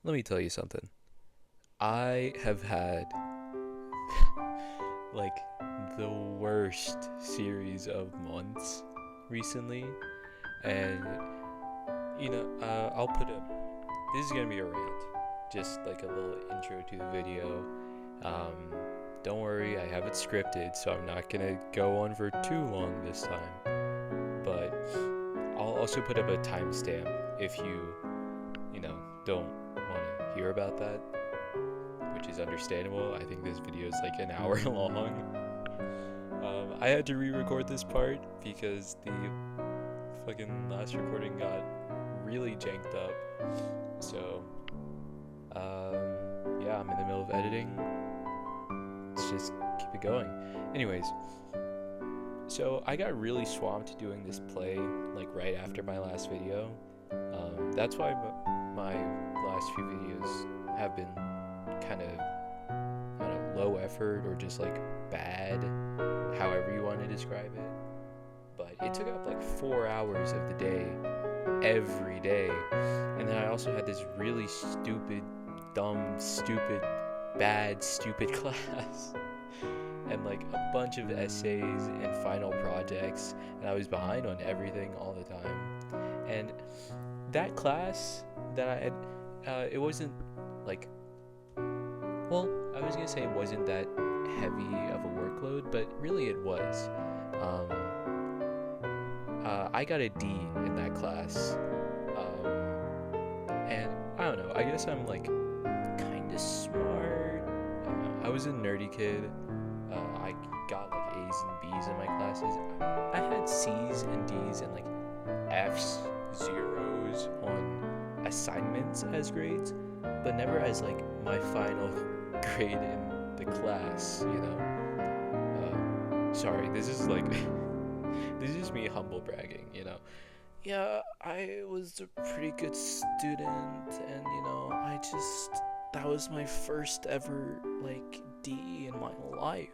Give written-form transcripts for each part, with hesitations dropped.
let me tell you something. I have had like the worst series of months recently, and I'll put a. This is gonna be a rant, just like a little intro to the video. Um, don't worry, I have it scripted, so I'm not gonna go on for too long this time. But I'll also put up a timestamp if don't want to hear about that, which is understandable. I think this video is like an hour long. I had to re-record this part because the fucking last recording got really janked up. So, yeah, I'm in the middle of editing. Let's just keep it going. Anyways, so I got really swamped doing this play like right after my last video. That's why my last few videos have been kind of, I don't know, low effort or just like bad, however you want to describe it. But it took up like 4 hours of the day every day, and then I also had this really stupid, dumb, stupid, bad, stupid class, and like a bunch of essays and final projects, and I was behind on everything all the time. And that class that I had, it wasn't like, well, I was gonna say it wasn't that heavy of a workload, but really it was. I got a D in that class, and I don't know, I guess I'm like kind of smart. I was a nerdy kid. I got like A's and B's in my classes. I had C's and D's and like F's, zeros on assignments as grades, but never as like my final grade in the class. Sorry, this is like this is me humble bragging. Yeah, I was a pretty good student, and that was my first ever like D in my life.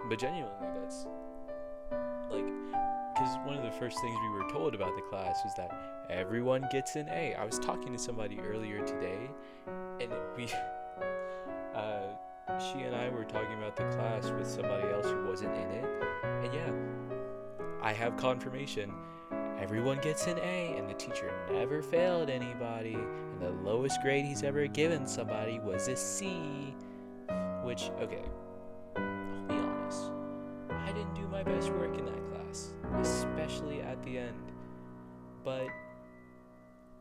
But genuinely, that's like, because one of the first things we were told about the class was that everyone gets an A. I was talking to somebody earlier today, and she and I were talking about the class with somebody else who wasn't in it, and yeah, I have confirmation. Everyone gets an A, and the teacher never failed anybody, and the lowest grade he's ever given somebody was a C. Which, okay, I'll be honest, I didn't do my best work in that class, especially at the end. But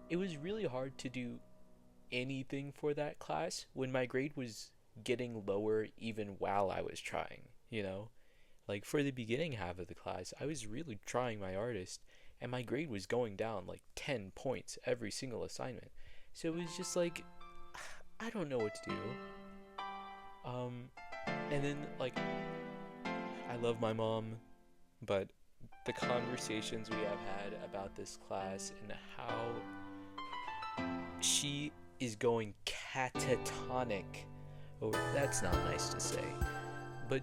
it was really hard to do anything for that class when my grade was getting lower even while I was trying. Like, for the beginning half of the class, I was really trying my hardest, and my grade was going down like 10 points every single assignment. So it was just like, I don't know what to do. And then, like, I love my mom, but the conversations we have had about this class and how she is going catatonic. Oh, that's not nice to say. But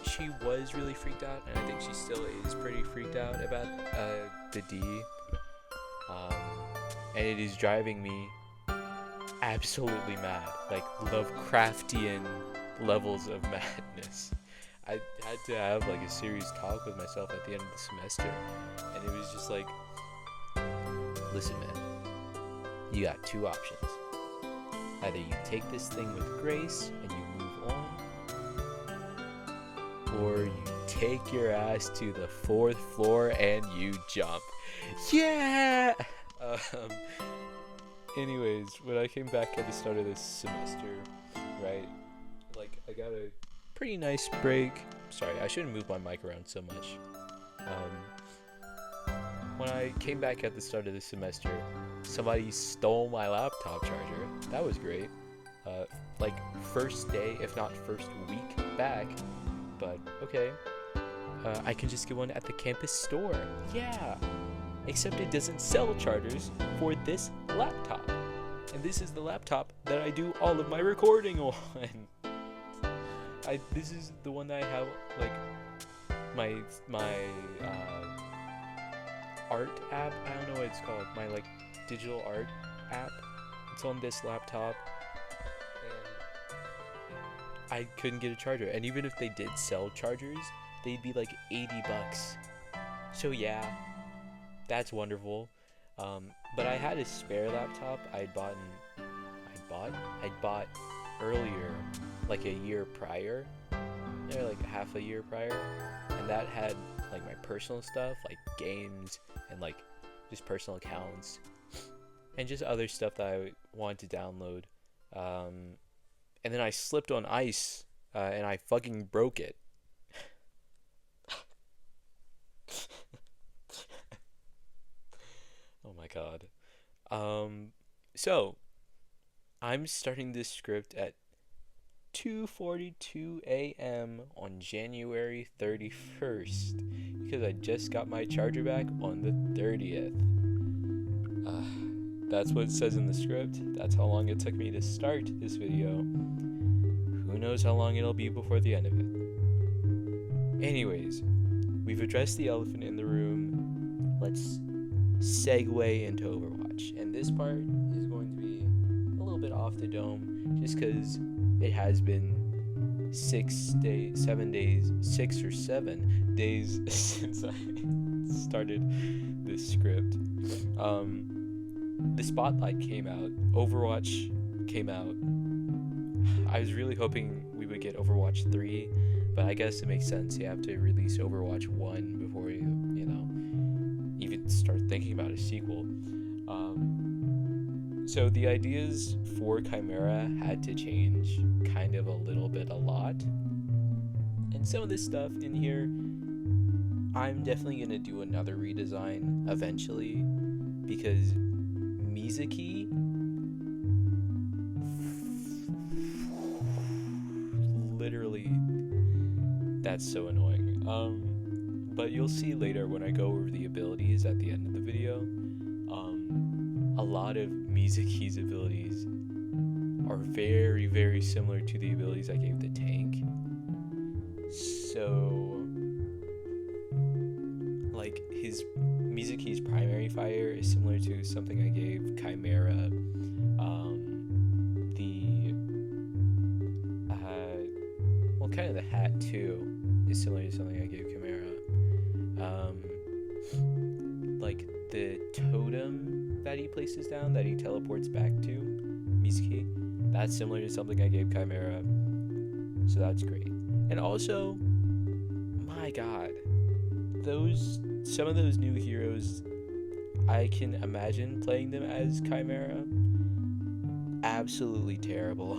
she was really freaked out, and I think she still is pretty freaked out about the D. And it is driving me absolutely mad, like Lovecraftian levels of madness. I had to have like a serious talk with myself at the end of the semester, and it was just like, listen, man, you got two options. Either you take this thing with grace and you move on, or you take your ass to the 4th floor and you jump. Yeah! Anyways, when I came back at the start of this semester, right, like, I got a pretty nice break. Sorry, I shouldn't move my mic around so much. When I came back at the start of the semester, somebody stole my laptop charger. That was great. Like, first day, if not first week back, but okay. I can just get one at the campus store. Yeah! Except it doesn't sell chargers for this laptop. And this is the laptop that I do all of my recording on. This is the one that I have, like, my art app. I don't know what it's called. My, like, digital art app It's on this laptop, and I couldn't get a charger. And even if they did sell chargers, they'd be like $80. So yeah, that's wonderful. But I had a spare laptop I'd bought earlier, like a year prior, or like half a year prior, and that had like my personal stuff, like games and like just personal accounts and just other stuff that I wanted to download. And then I slipped on ice, and I fucking broke it. Oh my god. So I'm starting this script at 2:42 a.m. on January 31st because I just got my charger back on the 30th. That's what it says in the script. That's how long it took me to start this video. Who knows how long it'll be before the end of it. Anyways, we've addressed the elephant in the room. Let's segue into Overwatch. And this part is going to be a little bit off the dome just because it has been 6 or 7 days since I started this script. The Spotlight came out. Overwatch came out. I was really hoping we would get Overwatch 3, but I guess it makes sense. You have to release Overwatch 1 before you even start thinking about a sequel. So the ideas for Chimera had to change kind of a lot. And some of this stuff in here, I'm definitely going to do another redesign eventually, because Mizuki literally, that's so annoying. But you'll see later when I go over the abilities at the end of the video. A lot of Mizuki's abilities are very, very similar to the abilities I gave the tank. So, like, Mizuki's primary fire is similar to something I gave Chimera. Kind of the hat too is similar to something I gave Chimera. Like the totem that he places down, that he teleports back to, Mizuki, that's similar to something I gave Chimera. So that's great. And also, my god, some of those new heroes, I can imagine playing them as Chimera. Absolutely terrible.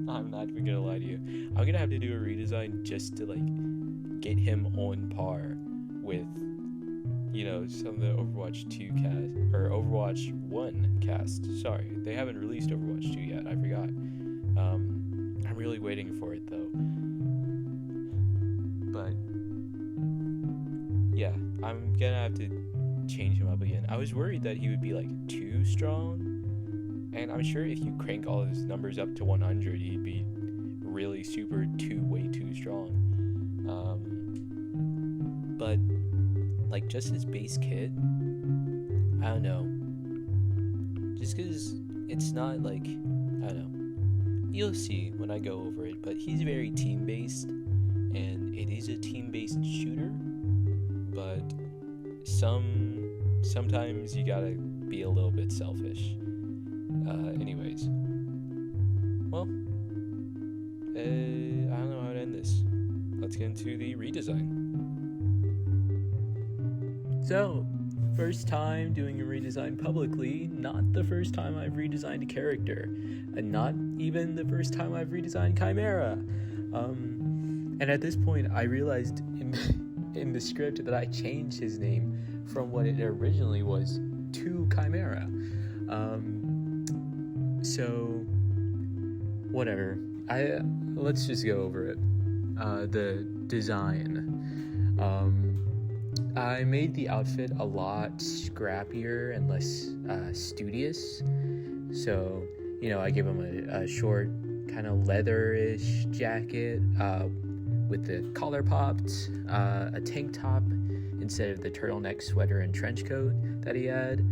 I'm not even gonna lie to you. I'm gonna have to do a redesign just to like get him on par with, some of the Overwatch 2 cast or Overwatch 1 cast. Sorry, they haven't released Overwatch 2 yet. I forgot. I'm really waiting for it though. But yeah, I'm gonna have to change him up again. I was worried that he would be like too strong. And I'm sure if you crank all his numbers up to 100, he'd be really way too strong. But, like, just his base kit, I don't know. Just because it's not, like, I don't know. You'll see when I go over it, but he's very team-based, and it is a team-based shooter, but sometimes you gotta be a little bit selfish. Anyways, well, I don't know how to end this. Let's get into the redesign. So, first time doing a redesign publicly, not the first time I've redesigned a character, and not even the first time I've redesigned Chimera. And at this point, I realized in the script that I changed his name from what it originally was to Chimera. So, whatever. Let's just go over it. The design. I made the outfit a lot scrappier and less studious. So, I gave him a short, kind of leatherish jacket with the collar popped, a tank top instead of the turtleneck sweater and trench coat that he had.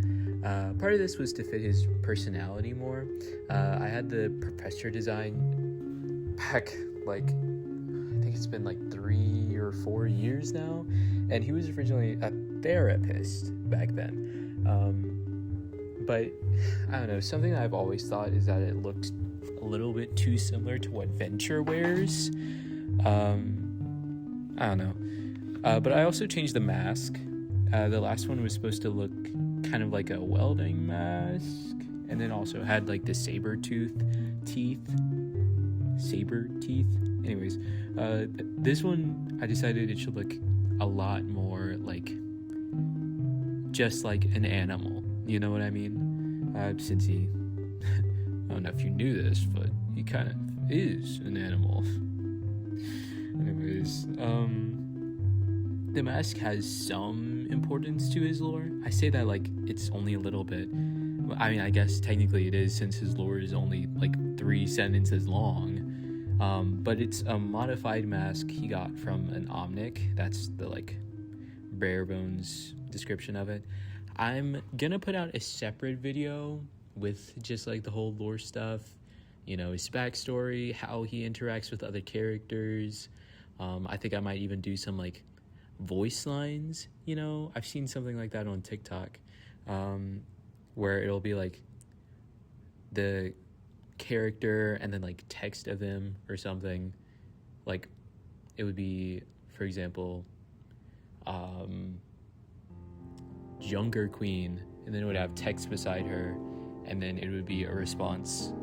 Part of this was to fit his personality more. I had the professor design back, like, I think it's been like 3 or 4 years now, and he was originally a therapist back then. But I don't know, something that I've always thought is that it looks a little bit too similar to what Venture wears. I don't know. But I also changed the mask. The last one was supposed to look kind of like a welding mask, and then also had like the saber teeth. Anyways, this one I decided it should look a lot more like just like an animal. You know what I mean? Since he, I don't know if you knew this, but he kind of is an animal. Anyways, the mask has some importance to his lore. I say that like it's only a little bit. I mean, I guess technically it is, since his lore is only like 3 sentences long. But it's a modified mask he got from an Omnic. That's the like bare bones description of it. I'm gonna put out a separate video with just like the whole lore stuff, you know, his backstory, how he interacts with other characters. I think I might even do some like voice lines, you know. I've seen something like that on TikTok, where it'll be like the character and then like text of him or something. Like it would be, for example, Younger Queen, and then it would have text beside her, and then it would be a response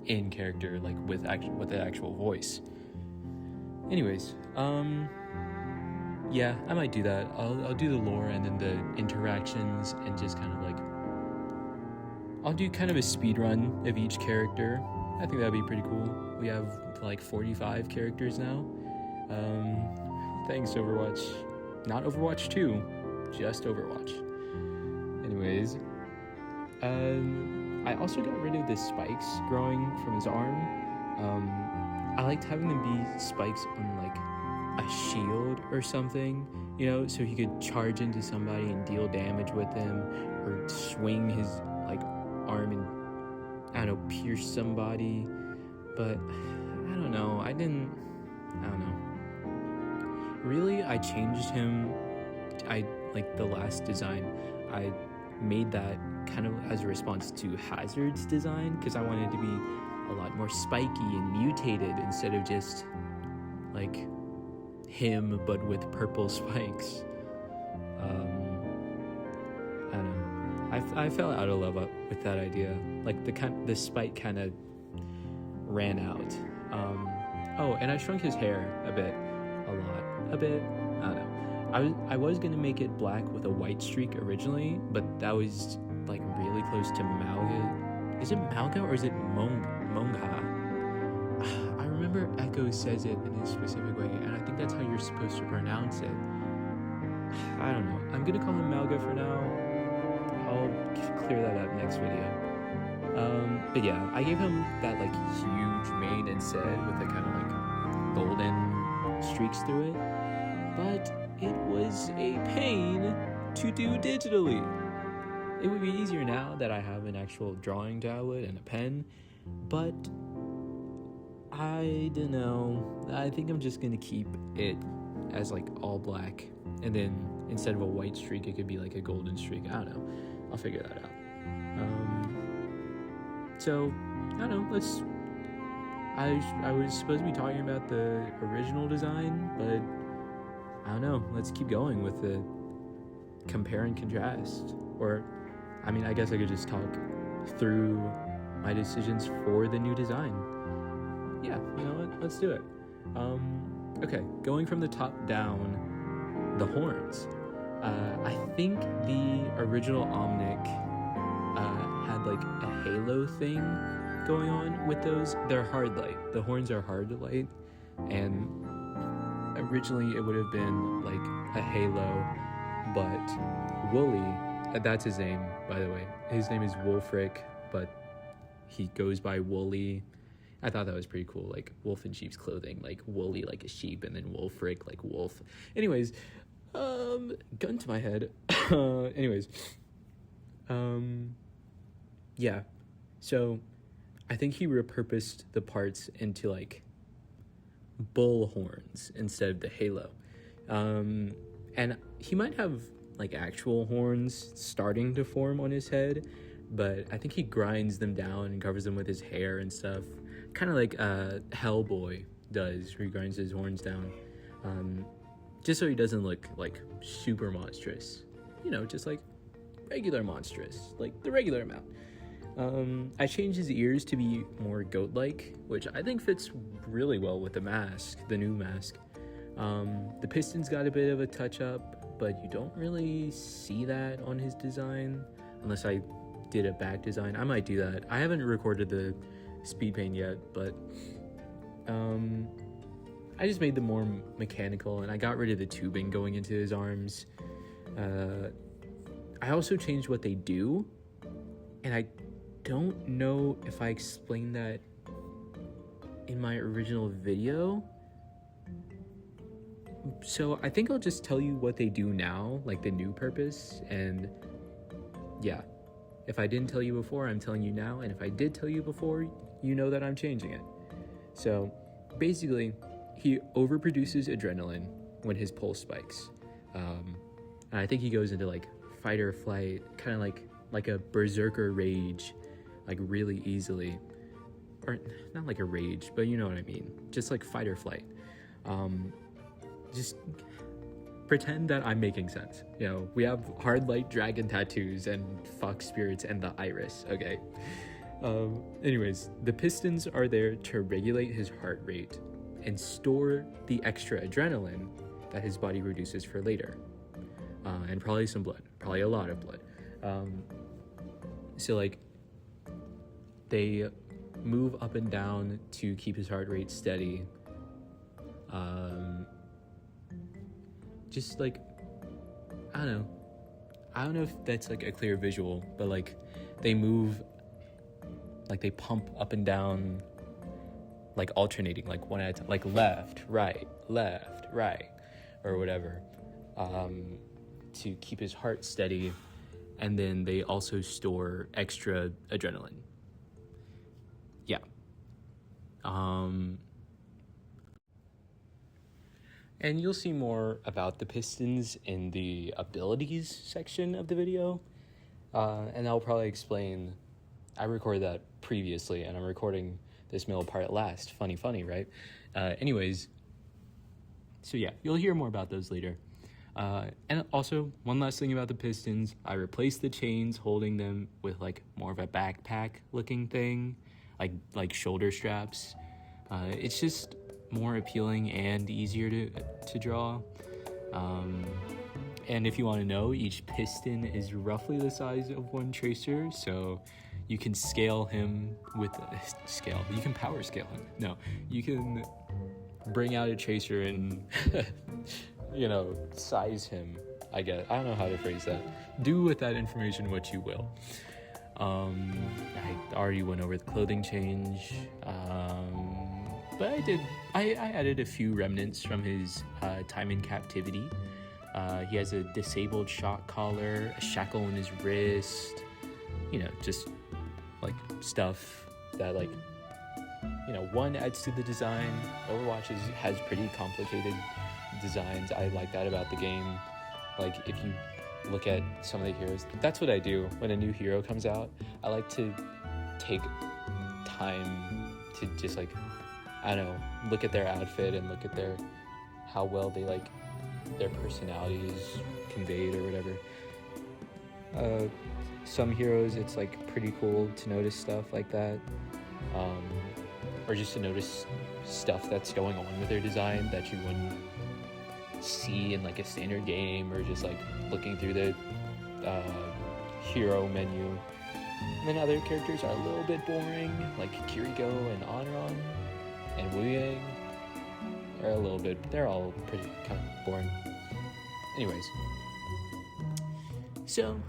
in character, like with the actual voice. Anyways, yeah, I might do that. I'll do the lore and then the interactions, and just kind of like, I'll do kind of a speed run of each character. I think that'd be pretty cool. We have like 45 characters now. Thanks, Overwatch. Not Overwatch 2, just Overwatch. Anyways, I also got rid of the spikes growing from his arm. I liked having them be spikes on like a shield or something, you know, so he could charge into somebody and deal damage with them, or swing his like arm and, I don't know, pierce somebody. But I don't know, I don't know. Really, I changed him. I like the last design, I made that kind of as a response to Hazard's design, because I wanted it to be a lot more spiky and mutated instead of just like him but with purple spikes. I don't know. I fell out of love with that idea. Like the spike kind of ran out. Oh, and I shrunk his hair a bit. I don't know. I was gonna make it black with a white streak originally, but that was like really close to Malga. Is it Malga or is it Monga? I remember Echo says it in a specific way, and I think that's how you're supposed to pronounce it. I don't know. I'm gonna call him Malga for now. I'll clear that up next video. But yeah, I gave him that like huge mane instead with the kind of like golden streaks through it. But it was a pain to do digitally. It would be easier now that I have an actual drawing tablet and a pen, but I don't know. I think I'm just gonna keep it as like all black, and then instead of a white streak, it could be like a golden streak. I don't know. I'll figure that out. So I don't know. I was supposed to be talking about the original design, but I don't know. Let's keep going with the compare and contrast. Or, I mean, I guess I could just talk through my decisions for the new design. Yeah, you know what? Let's do it. Okay, going from the top down, the horns. I think the original Omnic had like a halo thing going on with those. They're hard light. The horns are hard to light, and originally it would have been like a halo, but Wooly, that's his name, by the way. His name is Wolfric, but he goes by Wooly. I thought that was pretty cool, like wolf in sheep's clothing, like Wooly like a sheep, and then Wolfric like wolf. Anyways, gun to my head. Anyways, Yeah, so I think he repurposed the parts into like bull horns instead of the halo. And he might have like actual horns starting to form on his head, but I think he grinds them down and covers them with his hair and stuff, kind of like Hellboy does, where he grinds his horns down, just so he doesn't look like super monstrous, just like regular monstrous, like the regular amount. I changed his ears to be more goat-like, which I think fits really well with the mask, the new mask. The pistons got a bit of a touch-up, but you don't really see that on his design, unless I did a back design. I might do that. I haven't recorded the speed paint yet, but I just made them more mechanical, and I got rid of the tubing going into his arms. I also changed what they do, and I don't know if I explained that in my original video. So I think I'll just tell you what they do now, like the new purpose, and yeah. If I didn't tell you before, I'm telling you now, and if I did tell you before, you know that I'm changing it. So basically, he overproduces adrenaline when his pulse spikes. And I think he goes into like fight or flight, kind of like a berserker rage, like really easily. Or not like a rage, but you know what I mean. Just like fight or flight. Just pretend that I'm making sense. We have hard light dragon tattoos and fox spirits and the iris, okay? Anyways, the pistons are there to regulate his heart rate and store the extra adrenaline that his body reduces for later. And probably some blood, probably a lot of blood. So like, they move up and down to keep his heart rate steady. Just like, I don't know if that's like a clear visual, but like they move, like they pump up and down, like alternating, like one at a time, like left, right, or whatever, to keep his heart steady. And then they also store extra adrenaline. Yeah. And you'll see more about the pistons in the abilities section of the video. And I'll probably explain, I recorded that previously, and I'm recording this middle part last. Funny, right? Anyways, so yeah, you'll hear more about those later. And also, one last thing about the pistons, I replaced the chains holding them with like more of a backpack looking thing, like shoulder straps. It's just more appealing and easier to draw. And if you want to know, each piston is roughly the size of one tracer, so you can scale him with scale. You can power scale him. No, you can bring out a tracer and size him. I guess I don't know how to phrase that. Do with that information what you will. I already went over the clothing change. But I added a few remnants from his time in captivity. He has a disabled shock collar, a shackle in his wrist, just like stuff that one adds to the design. Overwatch has pretty complicated designs. I like that about the game. Like if you look at some of the heroes, that's what I do when a new hero comes out. I like to take time to just look at their outfit and look at how well they their personality is conveyed or whatever. Some heroes, it's pretty cool to notice stuff like that, or just to notice stuff that's going on with their design that you wouldn't see in a standard game, or just looking through the hero menu. And then other characters are a little bit boring, like Kiriko and Anran and Wu Yang are a little bit, they're all pretty kind of boring. Anyways, so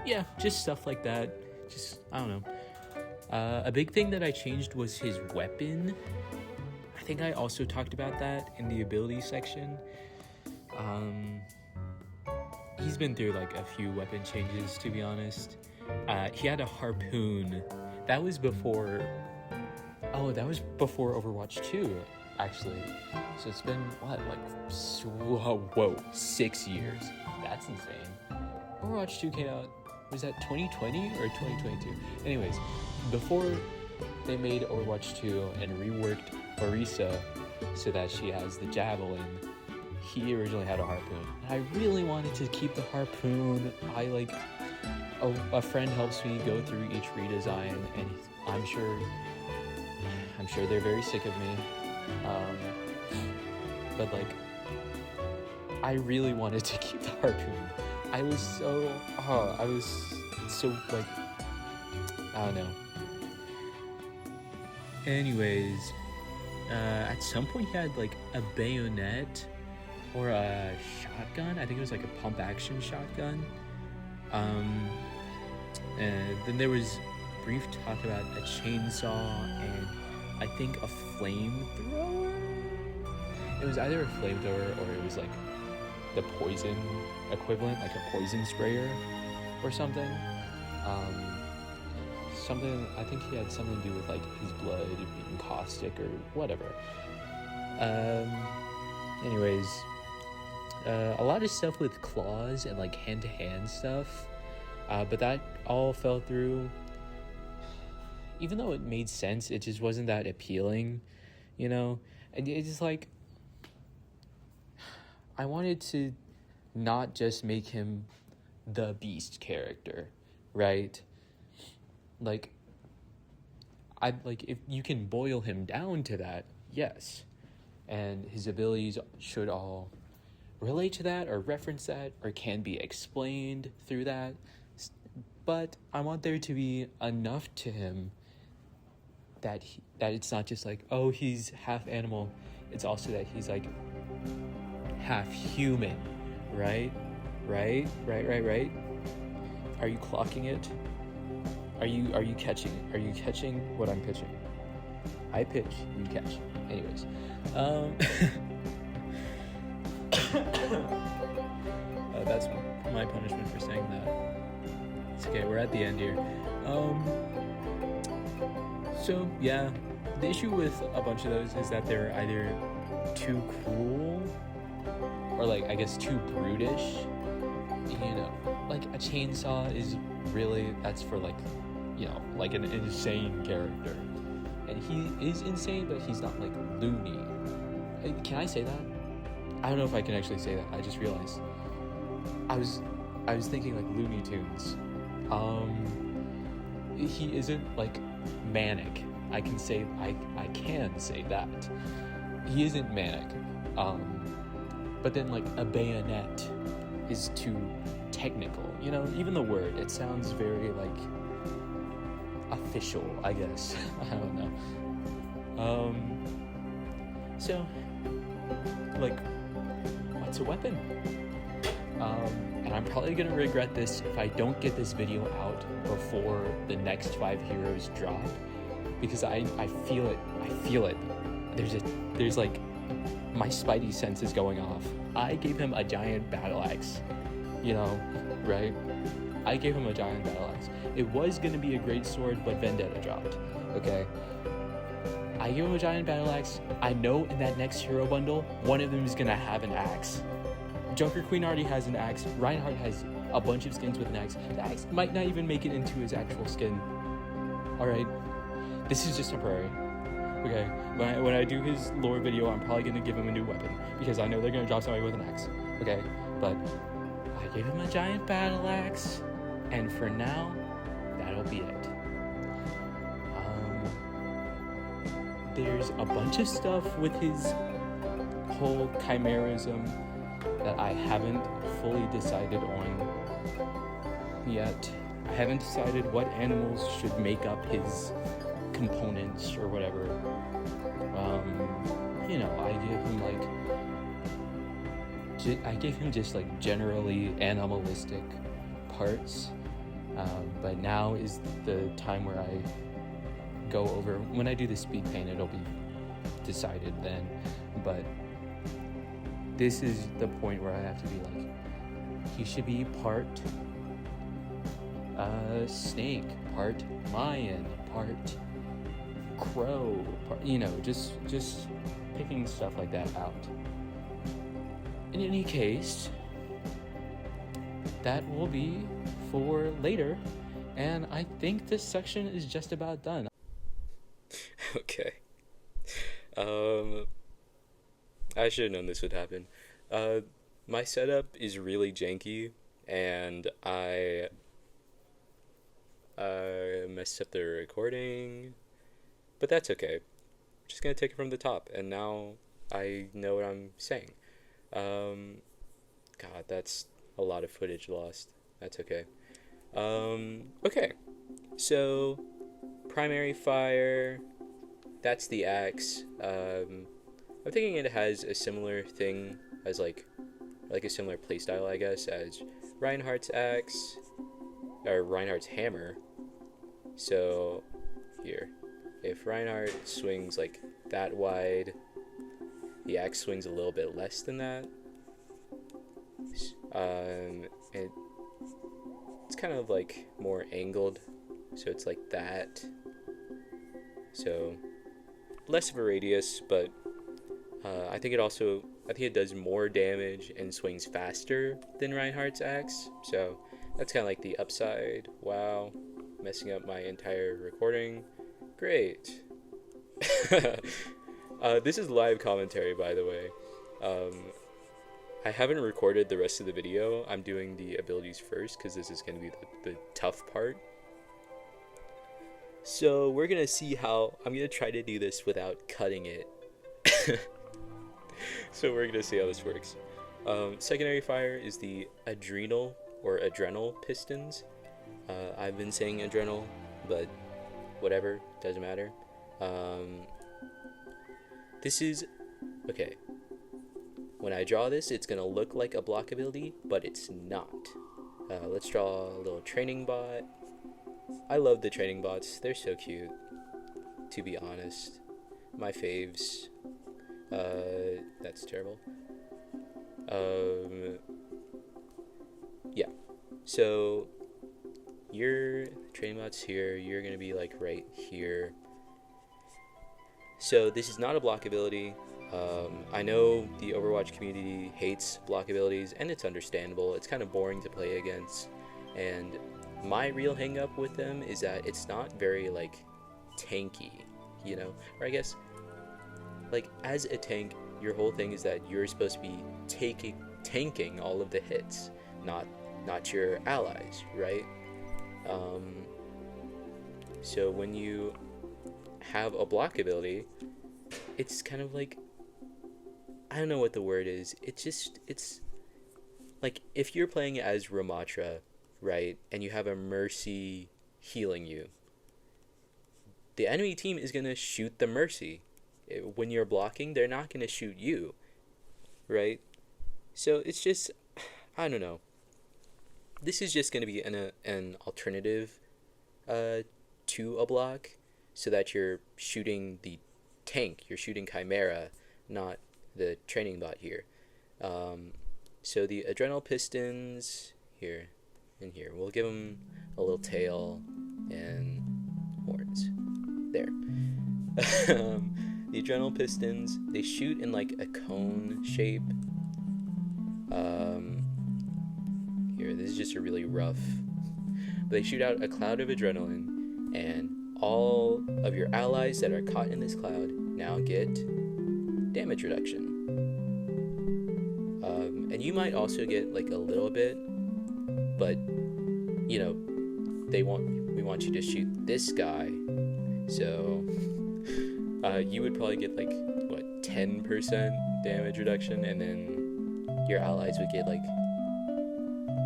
yeah, just stuff like that. Just, I don't know. A big thing that I changed was his weapon. I think I also talked about that in the ability section. He's been through a few weapon changes, to be honest. he had a harpoon. That was before. Oh, that was before Overwatch 2, actually. So it's been what, like 6 years. That's insane. Overwatch 2 came out, was that 2020 or 2022? Anyways, before they made Overwatch 2 and reworked Orisa so that she has the javelin, he originally had a harpoon. And I really wanted to keep the harpoon. A friend helps me go through each redesign, and I'm sure they're very sick of me. But like, I really wanted to keep the harpoon. I was so like, I don't know. Anyways, at some point he had like a bayonet or a shotgun. I think it was like a pump action shotgun. And then there was brief talk about a chainsaw and I think a flamethrower. It was either a flamethrower or it was like the poison equivalent, like a poison sprayer or something. I think he had something to do with like his blood being caustic or whatever. Anyways, a lot of stuff with claws and like hand-to-hand stuff, but that all fell through. Even though it made sense, it just wasn't that appealing, you know? And it's just like, I wanted to not just make him the Beast character, right? Like, if you can boil him down to that, yes. And his abilities should all relate to that or reference that or can be explained through that. But I want there to be enough to him that it's not just like, oh, he's half animal. It's also that he's like half human, right? Right? Are you clocking it? Are you catching it? Are you catching what I'm pitching? I pitch, you catch. Anyways, that's my punishment for saying that. It's okay, we're at the end here. So yeah, the issue with a bunch of those is that they're either too cruel or like, I guess, too brutish. You know, like a chainsaw is really, that's for like, you know, like an insane character. And he is insane, but he's not like loony. Can I say that? I don't know if I can actually say that. I just realized. I was thinking like Looney Tunes. He isn't like manic. I can say that. He isn't manic. But then like a bayonet is too technical. You know, even the word, it sounds very like official, I guess. I don't know. So like, what's a weapon? And I'm probably gonna regret this if I don't get this video out before the next 5 heroes drop, because I feel it. There's like, my spidey sense is going off. I gave him a giant battle axe, you know, right? I gave him a giant battle axe. It was gonna be a great sword, but Vendetta dropped, okay? I gave him a giant battle axe. I know in that next hero bundle, one of them is gonna have an axe. Joker Queen already has an axe. Reinhardt has a bunch of skins with an axe. The axe might not even make it into his actual skin. Alright, this is just temporary. Okay, when I do his lore video, I'm probably gonna give him a new weapon, because I know they're gonna drop somebody with an axe. Okay, but I gave him a giant battle axe, and for now, that'll be it. There's a bunch of stuff with his whole chimerism that I haven't fully decided on yet. I haven't decided what animals should make up his components or whatever. You know, I gave him just like generally animalistic parts, but now is the time where I go over, when I do the speed paint, it'll be decided then, but this is the point where I have to be like, he should be part Snake, part lion, part crow, part, just picking stuff like that out. In any case, that will be for later, and I think this section is just about done. Okay. I should have known this would happen. My setup is really janky, and I messed up the recording, but that's okay. I'm just gonna take it from the top, and now I know what I'm saying. God, that's a lot of footage lost. That's okay. Okay. So, primary fire, that's the axe. I'm thinking it has a similar thing as like a similar playstyle, I guess, as Reinhardt's axe, or Reinhardt's hammer. So, here. If Reinhardt swings like that wide, the axe swings a little bit less than that. It's kind of like more angled, so it's like that. So less of a radius, but I think it does more damage and swings faster than Reinhardt's axe. So that's kind of like the upside. Wow, messing up my entire recording. Great. This is live commentary, by the way. I haven't recorded the rest of the video. I'm doing the abilities first because this is going to be the tough part. So we're going to see how... I'm going to try to do this without cutting it. So we're going to see how this works. Secondary fire is the adrenal pistons. I've been saying adrenal, but whatever, doesn't matter. This is... Okay. When I draw this, it's going to look like a block ability, but it's not. Let's draw a little training bot. I love the training bots. They're so cute, to be honest. My faves. That's terrible. Yeah. So, your training bot's here. You're going to be, like, right here. So, this is not a block ability. I know the Overwatch community hates block abilities, and it's understandable. It's kind of boring to play against, and my real hang up with them is that it's not very, like, tanky, or I guess, like, as a tank, your whole thing is that you're supposed to be tanking all of the hits, not your allies, right? So when you have a block ability, it's kind of like, I don't know what the word is. It's like if you're playing as Ramatra, right, and you have a Mercy healing you, the enemy team is going to shoot the Mercy. When you're blocking, they're not going to shoot you, right? So it's just, I don't know. This is just going to be an alternative to a block, so that you're shooting the tank, you're shooting Chimera, not the training bot here. So the adrenal pistons here and here, we'll give them a little tail and horns there. The adrenal pistons, they shoot in like a cone shape. Here, this is just a really rough, but they shoot out a cloud of adrenaline, and all of your allies that are caught in this cloud now get damage reduction. And you might also get like a little bit, but we want you to shoot this guy, so you would probably get like 10% damage reduction, and then your allies would get like,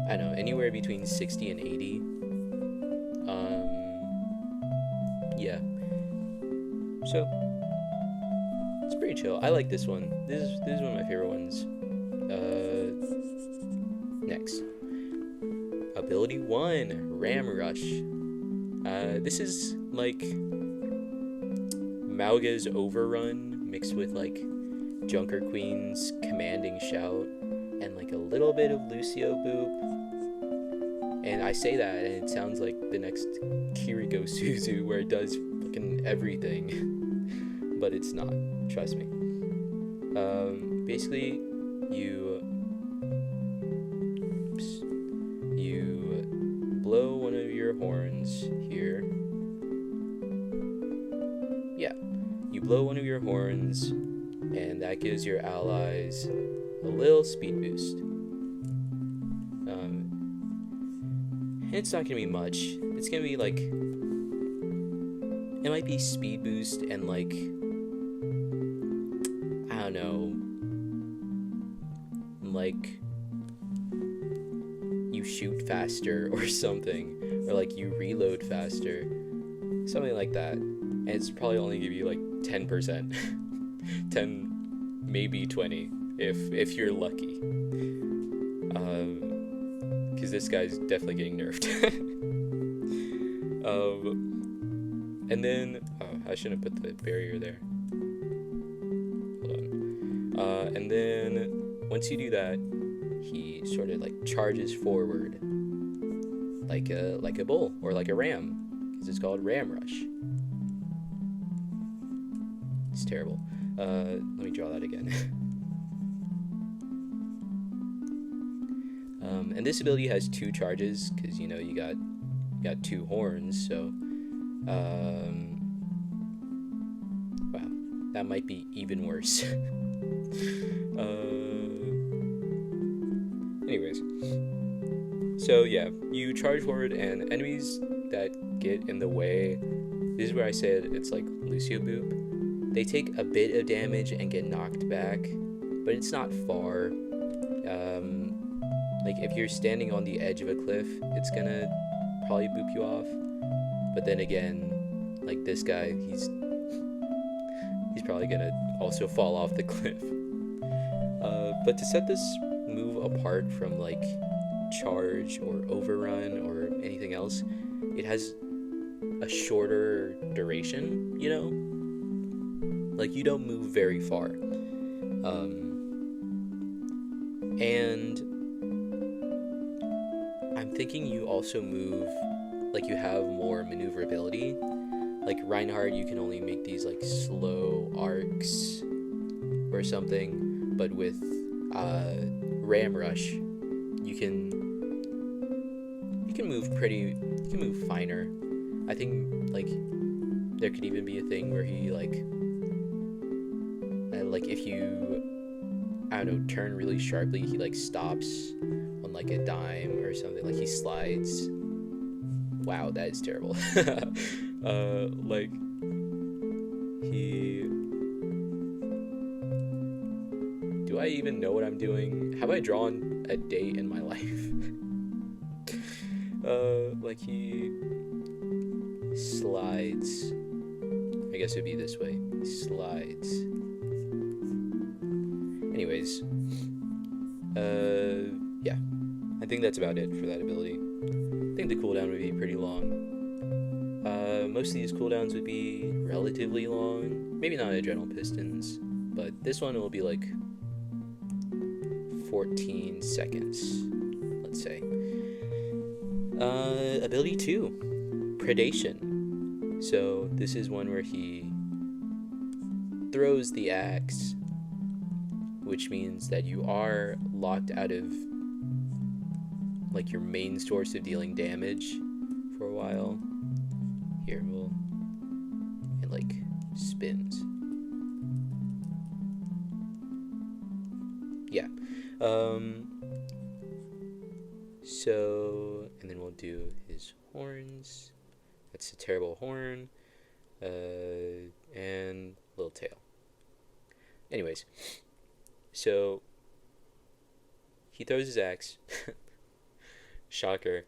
I don't know, anywhere between 60 and 80. Yeah, so it's pretty chill. I like this one. This is one of my favorite ones. Next, ability 1, Ram Rush. This is like Mauga's Overrun mixed with like Junker Queen's Commanding Shout and like a little bit of Lucio Boop, And I say that, and it sounds like the next Kiriko Suzu, where it does fucking everything, but it's not. Trust me. Basically, you blow one of your horns here. Yeah, you blow one of your horns, and that gives your allies a little speed boost. It's not gonna be much. It's gonna be like, it might be speed boost and like, I don't know, like you shoot faster or something, or like you reload faster, something like that. And it's probably only give you like 10%, 10, maybe 20 if you're lucky. Because this guy's definitely getting nerfed. And then, I shouldn't have put the barrier there. Hold on. And then once you do that, he sort of like charges forward like a bull or like a ram, because it's called Ram Rush. It's terrible. Let me draw that again. And this ability has 2 charges, because you know you got 2 horns, so wow, that might be even worse. Anyways, so yeah, you charge forward, and enemies that get in the way, this is where I said it's like Lucio Boop. They take a bit of damage and get knocked back, but it's not far. Like if you're standing on the edge of a cliff, it's gonna probably boop you off. But then again, like this guy, he's probably gonna also fall off the cliff. But to set this move apart from like charge or overrun or anything else, it has a shorter duration, you know? Like you don't move very far. And I'm thinking you also move, like you have more maneuverability. Like Reinhardt, you can only make these like slow arcs or something, but with Ram Rush, you can move finer. I think like there could even be a thing where he like if you, I don't know, turn really sharply, he like stops on like a dime or something, like he slides. Wow, that is terrible. Like he, do I even know what I'm doing? Have I drawn a date in my life? Like he slides, I guess it'd be this way, he slides. Anyways, yeah, I think that's about it for that ability. I think the cooldown would be pretty long. Most of these cooldowns would be relatively long. Maybe not Adrenal Pistons, but this one will be like 14 seconds, let's say. Ability 2, Predation. So this is one where he throws the axe, which means that you are locked out of like your main source of dealing damage for a while. Here, it like spins. Yeah. So, and then we'll do his horns. That's a terrible horn. And little tail. Anyways, so he throws his axe. Shocker.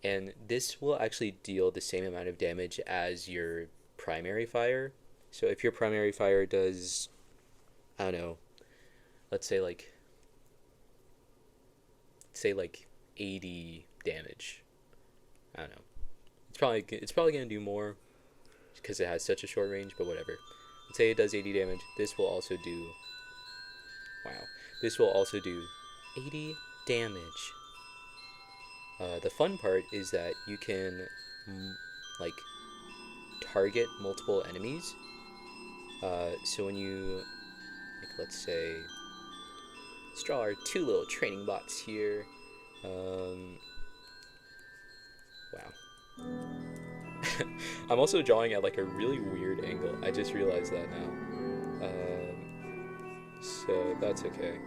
And this will actually deal the same amount of damage as your primary fire. So if your primary fire does, I don't know, let's say like 80 damage. I don't know. It's probably gonna do more because it has such a short range, but whatever. Let's say it does 80 damage. This will also do 80 damage. The fun part is that you can like target multiple enemies. So when you, like, let's say, let's draw our two little training bots here. Wow. I'm also drawing at like a really weird angle. I just realized that now. So that's okay.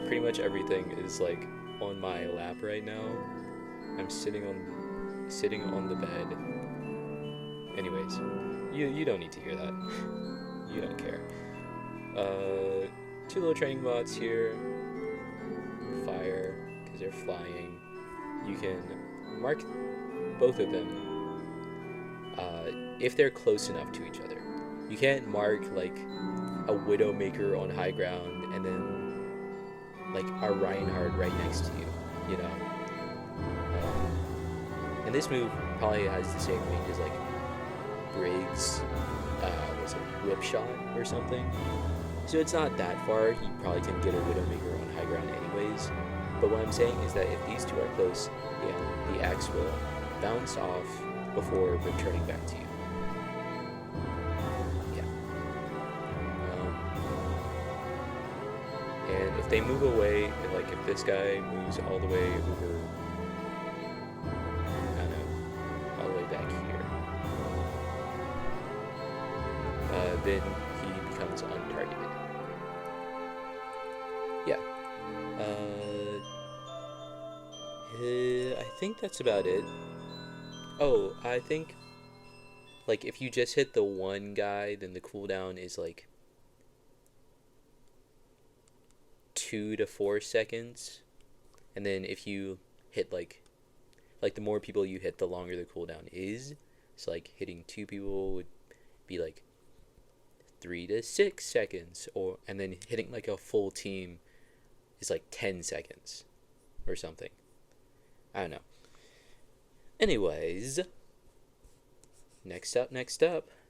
Pretty much everything is like on my lap right now. I'm sitting on the bed. Anyways, you don't need to hear that. You don't care. Two little training bots here. Fire, because they're flying. You can mark both of them if they're close enough to each other. You can't mark like a Widowmaker on high ground and then like a Reinhardt right next to you, you know? And this move probably has the same range as like Briggs, was it Whip Shot or something? So it's not that far. You probably can get a Widowmaker on high ground anyways. But what I'm saying is that if these two are close, yeah, the axe will bounce off before returning back to you. Yeah. And if they move away, like if this guy moves all the way over, I don't know, all the way back here, then he becomes untargeted. Yeah. I think that's about it. Oh, I think, like, if you just hit the one guy, then the cooldown is, like, 2 to 4 seconds. And then if you hit, like, the more people you hit, the longer the cooldown is. So, like, hitting 2 people would be, like, 3 to 6 seconds. And then hitting, like, a full team is, like, 10 seconds or something. I don't know. Anyways, next up,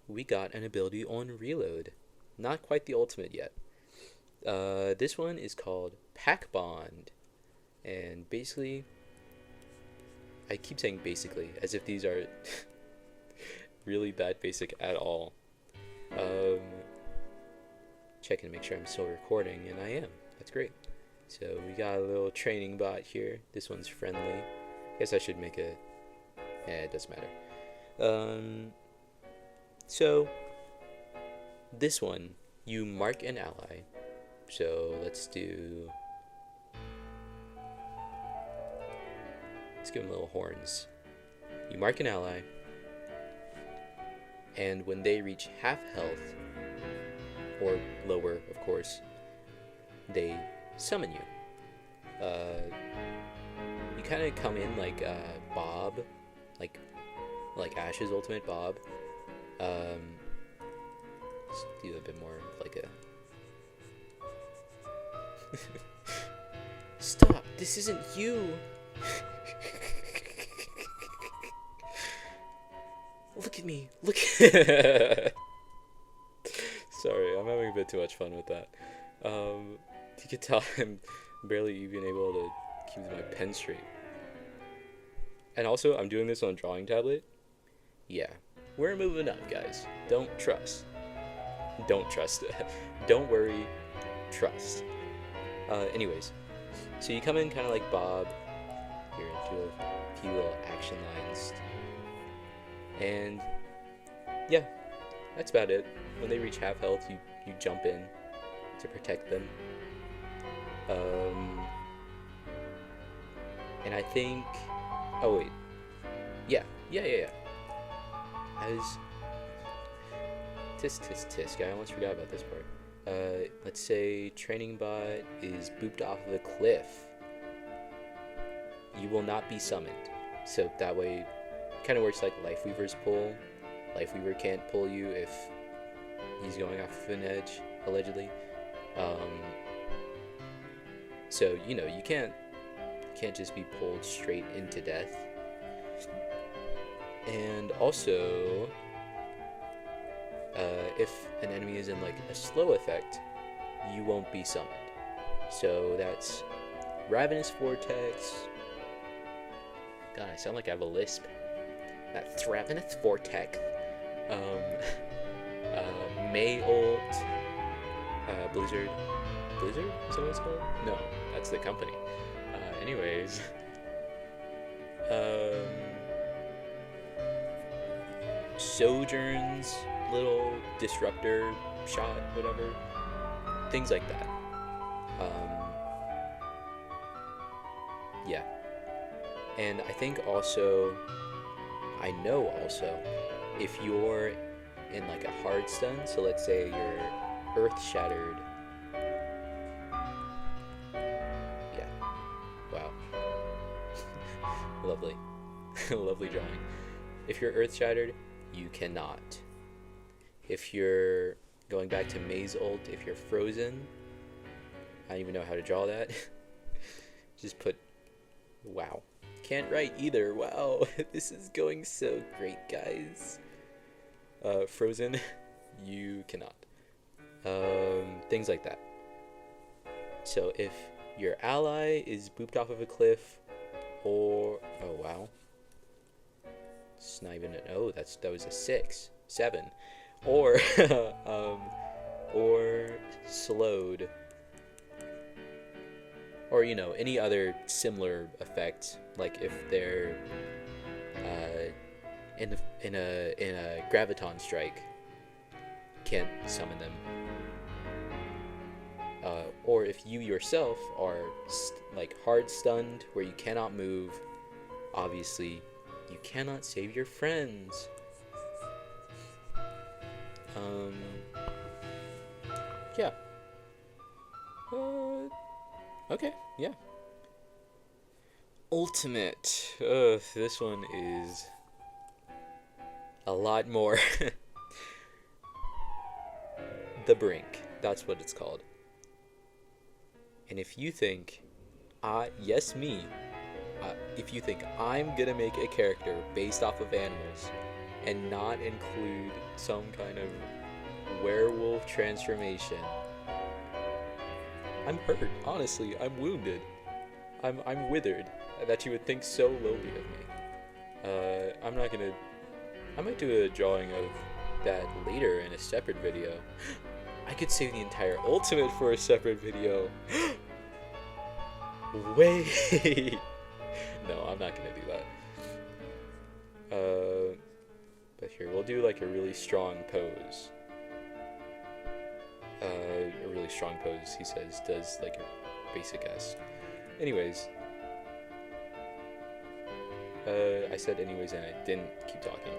we got an ability on Reload. Not quite the ultimate yet. This one is called Pack Bond. And basically, I keep saying basically, as if these are really that basic at all. Checking to make sure I'm still recording, and I am. That's great. So we got a little training bot here. This one's friendly. Guess I should make a... it doesn't matter. So this one, you mark an ally. So let's give them little horns. You mark an ally, and when they reach half health, or lower, of course, they summon you. You kind of come in like Bob, like Ash's ultimate Bob. Let's do a bit more of like a... Stop! This isn't you! Look at me! Look at... Sorry, I'm having a bit too much fun with that. You can tell I'm barely even able to keep my pen straight. And also, I'm doing this on a drawing tablet. Yeah, we're moving up, guys. Don't trust. Don't trust. Don't worry. Trust. Anyways, so you come in kind of like Bob. Here, do a few little action lines. And yeah, that's about it. When they reach half health, you jump in to protect them. And I think... Oh, wait. Yeah. Tisk. I almost forgot about this part. Let's say training bot is booped off of a cliff. You will not be summoned. So that way, it kind of works like Lifeweaver's pull. Lifeweaver can't pull you if he's going off of an edge, allegedly. So, you know, you can't just be pulled straight into death. And also, if an enemy is in like a slow effect, you won't be summoned. So that's Ravenous Vortex, God, I sound like I have a lisp. That Thraveneth Vortex. Mayult. Blizzard. Blizzard? Is that what it's called? No, that's the company. Anyways. Sojourn's little disruptor shot, whatever. Things like that. Yeah. And I think also, I know also, if you're in like a hard stun, so let's say you're earth shattered. Yeah. Wow. Lovely. Lovely drawing. If you're earth shattered, you cannot. If you're going back to Maze ult, if you're frozen, I don't even know how to draw that. Just put, wow. Can't write either. Wow, this is going so great, guys. Frozen, you cannot. Things like that. So if your ally is booped off of a cliff, or oh wow, it's not even that was a 6, 7, or or slowed, or you know, any other similar effect, like if they're in a graviton strike, can't summon them, or if you yourself are like hard stunned where you cannot move, obviously you cannot save your friends. Yeah. Okay, yeah. Ultimate. This one is a lot more. The Brink. That's what it's called. And if you think, yes me, if you think I'm gonna make a character based off of animals and not include some kind of werewolf transformation, I'm hurt. Honestly, I'm wounded. I'm withered that you would think so lowly of me. I'm not gonna. I might do a drawing of that later in a separate video. I could save the entire ultimate for a separate video. Wait. No, I'm not gonna do that. But here, we'll do like a really strong pose. A really strong pose, he says, does like a basic S. Anyways. I said anyways and I didn't keep talking.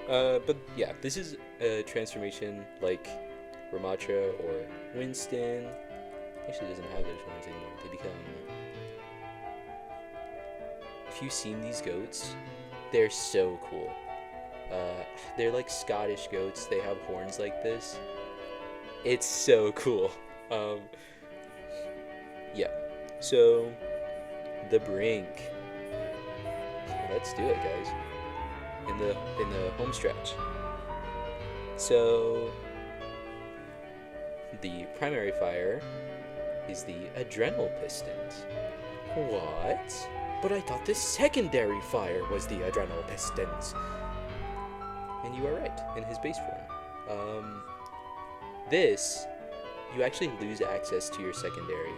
But yeah, this is a transformation like Ramatra or Winston. Actually doesn't have those ones anymore. They become... If you've seen these goats, they're so cool. They're like Scottish goats. They have horns like this. It's so cool. Yeah. So, the Brink. Let's do it, guys. In the home stretch. So, the primary fire is the adrenal pistons. What? But I thought the secondary fire was the adrenal pistons. And you are right, in his base form. This, you actually lose access to your secondary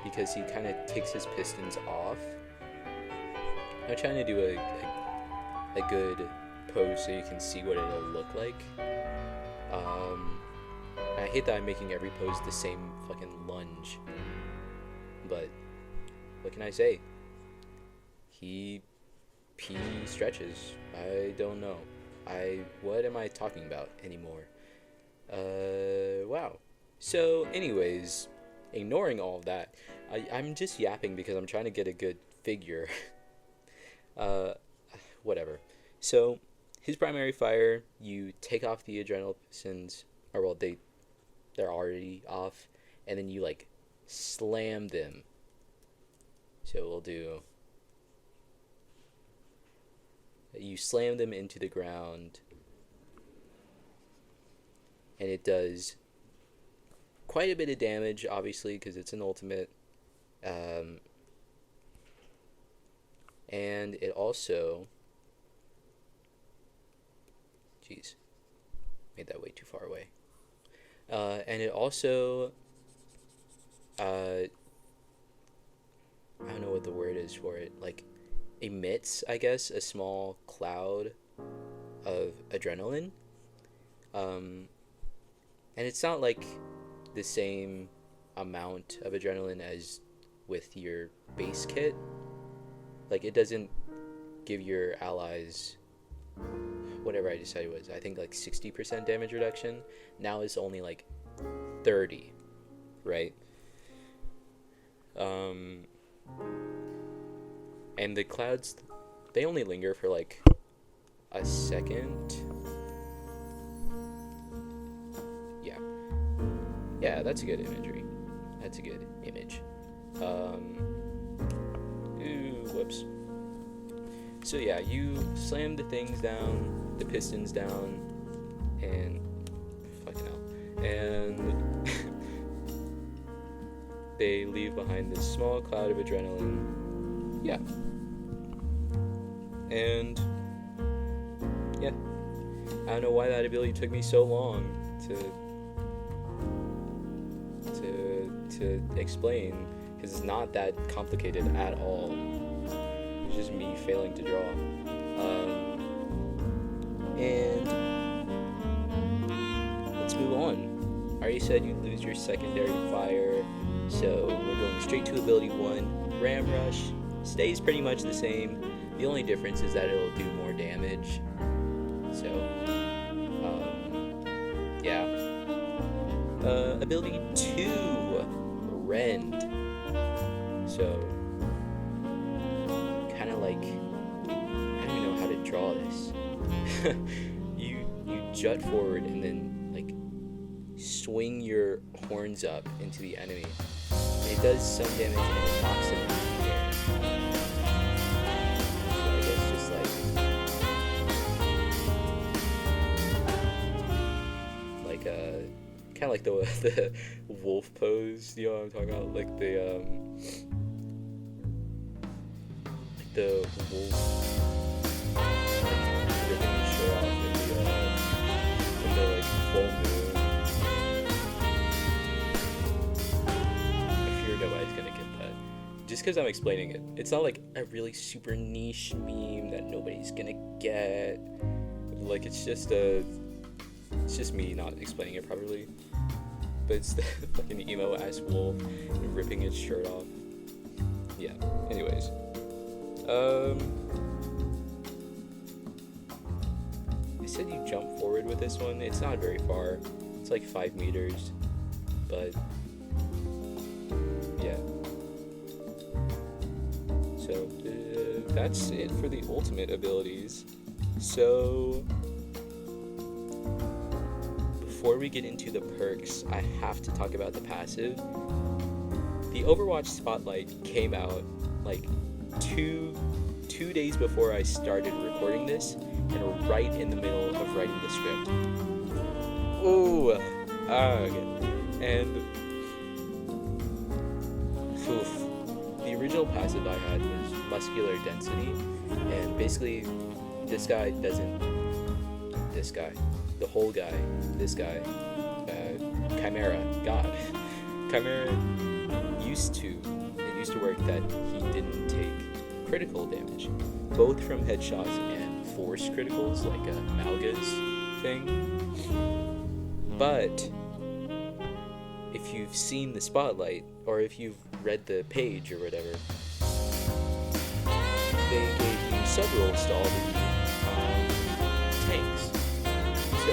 because he kind of takes his pistons off. I'm trying to do a good pose so you can see what it'll look like. I hate that I'm making every pose the same fucking lunge. But, what can I say? He stretches. I don't know. What am I talking about anymore? Wow. So, anyways, ignoring all of that, I'm just yapping because I'm trying to get a good figure. Whatever. So, his primary fire, you take off the adrenal pistons, or well, they're already off, and then you like slam them. So we'll do. You slam them into the ground, and it does quite a bit of damage, obviously, because it's an ultimate. And it also, jeez, made that way too far away. And it also, I don't know what the word is for it, like emits, I guess, a small cloud of adrenaline. And it's not like the same amount of adrenaline as with your base kit. Like, it doesn't give your allies whatever I decided was, I think like 60% damage reduction. Now it's only like 30, right? And the clouds, they only linger for like a second. Yeah, that's a good imagery. That's a good image. Whoops. So yeah, you slam the things down, the pistons down, and fucking hell, and they leave behind this small cloud of adrenaline. Yeah. And yeah, I don't know why that ability took me so long to explain, because it's not that complicated at all. It's just me failing to draw. And let's move on. I already said you lose your secondary fire, so we're going straight to ability 1. Ram Rush stays pretty much the same. The only difference is that it'll do more damage. So, yeah. Ability 2, Rend. So, kind of like, I don't even know how to draw this. you jut forward and then like swing your horns up into the enemy. And it does some damage and it knocks them into the air. So I guess just like kind of like the wolf pose, you know what I'm talking about? Like the wolf ripping his shirt off in the like full moon. I fear nobody's gonna get that. Just because I'm explaining it. It's not like a really super niche meme that nobody's gonna get. Like, it's just me not explaining it properly. But it's the fucking emo ass wolf ripping his shirt off. Yeah. Anyways. I said you jump forward with this one. It's not very far. It's like 5 meters. But yeah. So that's it for the ultimate abilities. So before we get into the perks, I have to talk about the passive. The Overwatch Spotlight came out like two days before I started recording this, and right in the middle of writing the script. Okay. And the original passive I had was muscular density, and basically the whole guy, Chimera, God. Chimera used to work that he didn't take critical damage, both from headshots and force criticals, like a Malga's thing. But if you've seen the Spotlight, or if you've read the page or whatever, they gave you sub-roles to all the tanks. So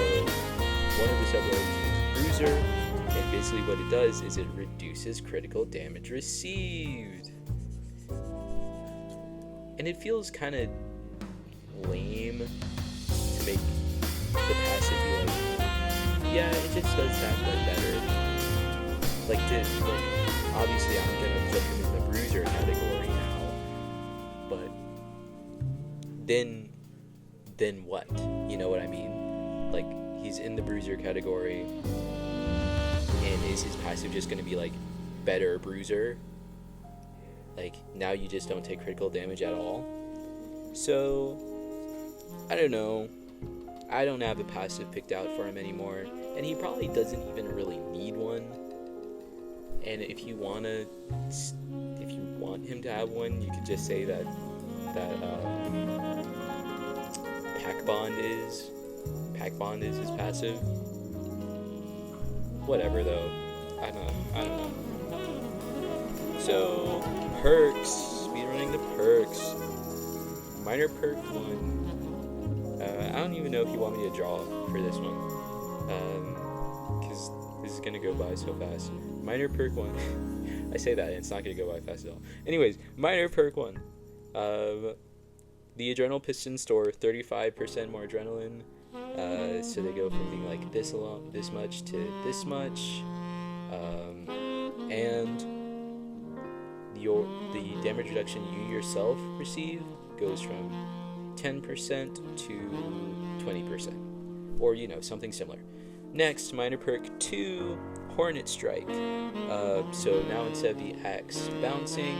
one of the sub-roles is Bruiser, and basically what it does is it reduces critical damage received. And it feels kind of lame to make the passive be like, yeah, it just does that but better. Like, obviously I'm gonna put him in the Bruiser category now, but then what? You know what I mean? Like, he's in the Bruiser category, and is his passive just gonna be like better Bruiser? Like, now you just don't take critical damage at all? So, I don't know. I don't have a passive picked out for him anymore, and he probably doesn't even really need one. And if you want him to have one, you could just say that Pack Bond is his passive. Whatever though, I don't know. So perks, speedrunning the perks. Minor perk 1. I don't even know if you want me to draw for this one, because this is gonna go by so fast. Minor perk 1. I say that and it's not gonna go by fast at all. Anyways, minor perk 1. The adrenal piston store 35% more adrenaline. So they go from being like this much to this much, and the damage reduction you yourself receive goes from 10% to 20%, or something similar. Next, minor perk 2, Hornet Strike. So now instead of the axe bouncing,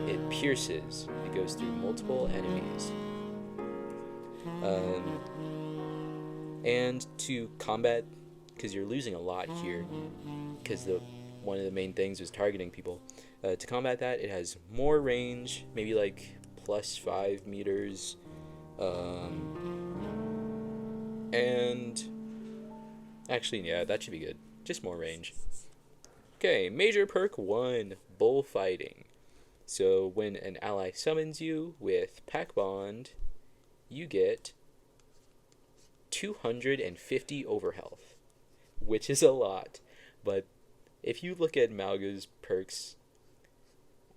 it pierces. It goes through multiple enemies. And to combat, because you're losing a lot here, because one of the main things was targeting people. To combat that, it has more range, maybe like plus 5 meters, and actually, yeah, that should be good. Just more range. Okay, major perk 1, bullfighting. So when an ally summons you with Pack Bond, you get 250 overhealth, which is a lot. But if you look at Malga's perks,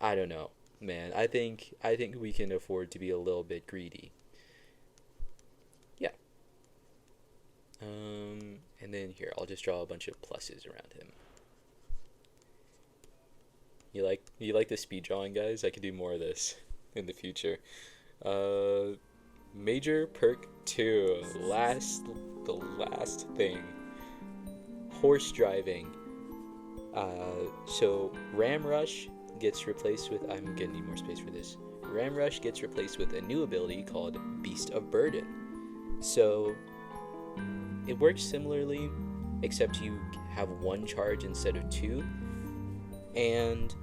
I don't know, man. I think we can afford to be a little bit greedy. Yeah. And then here, I'll just draw a bunch of pluses around him. You like the speed drawing, guys? I could do more of this in the future. Major perk 2, the last thing, horse driving. So Ram Rush gets replaced with, I'm gonna need more space for this. Ram Rush gets replaced with a new ability called Beast of Burden. So it works similarly, except you have 1 charge instead of 2, and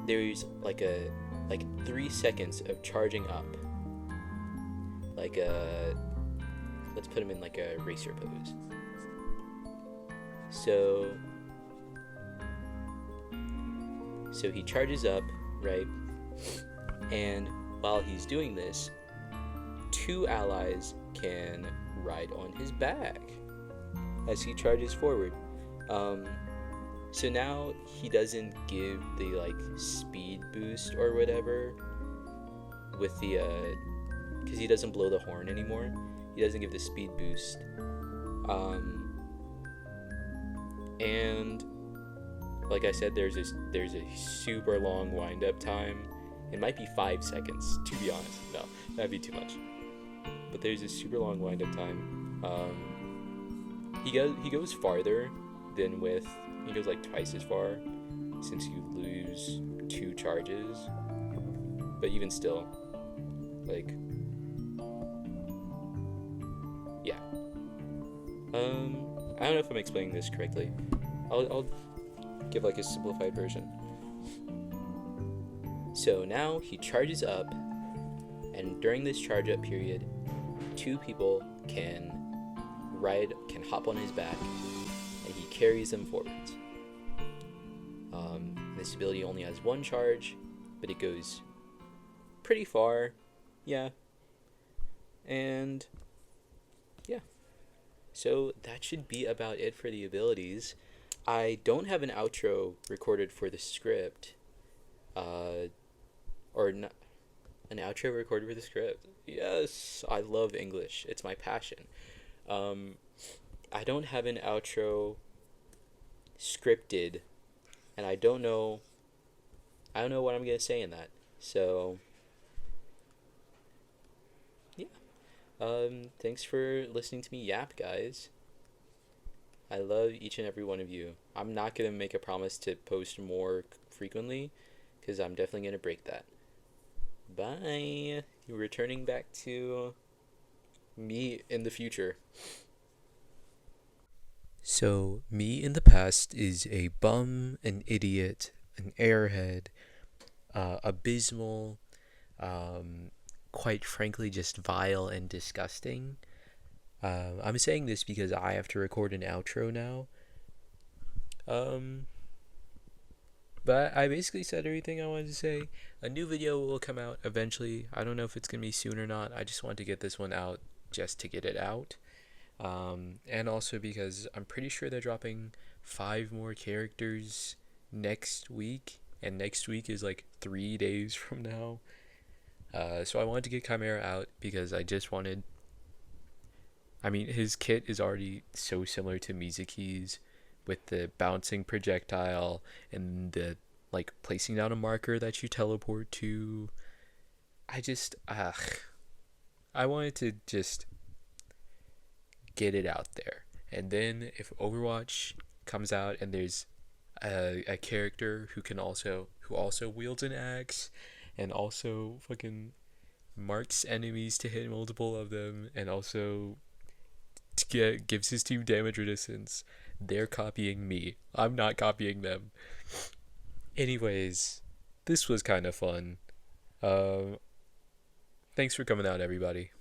there's like 3 seconds of charging up. Let's put him in like a racer pose. So he charges up, right? And while he's doing this, 2 allies can ride on his back as he charges forward. So now he doesn't give the speed boost or whatever with the because he doesn't blow the horn anymore. He doesn't give the speed boost. And like I said, there's a super long wind up time. It might be 5 seconds, to be honest. No, that'd be too much. But there's a super long wind up time. He goes farther than with, he goes like twice as far, since you lose 2 charges. But even still, yeah. I don't know if I'm explaining this correctly. I'll give a simplified version. So now he charges up, and during this charge up period, 2 people can hop on his back, and he carries them forwards. This ability only has 1 charge, but it goes pretty far, yeah. And yeah, so that should be about it for the abilities. I don't have an outro recorded for the script, or not, an outro recorded for the script. Yes, I love English. It's my passion. I don't have an outro scripted, and I don't know what I'm gonna say in that. So yeah. Thanks for listening to me yap, guys. I love each and every one of you. I'm not gonna make a promise to post more frequently, because I'm definitely gonna break that. Bye. You're returning back to me in the future. So, me in the past is a bum, an idiot, an airhead, abysmal, um, quite frankly, just vile and disgusting. I'm saying this because I have to record an outro now. Um, but I basically said everything I wanted to say. A new video will come out eventually. I don't know if it's going to be soon or not. I just want to get this one out just to get it out. And also because I'm pretty sure they're dropping 5 more characters next week. And next week is like 3 days from now. So I wanted to get Chimera out because I just wanted. I mean, his kit is already so similar to Mizuki's with the bouncing projectile and the like placing down a marker that you teleport to. I wanted to just get it out there. And then if Overwatch comes out and there's a character who also wields an axe and also fucking marks enemies to hit multiple of them and also gives his team damage resistance, they're copying me. I'm not copying them. Anyways, this was kind of fun. Thanks for coming out, everybody.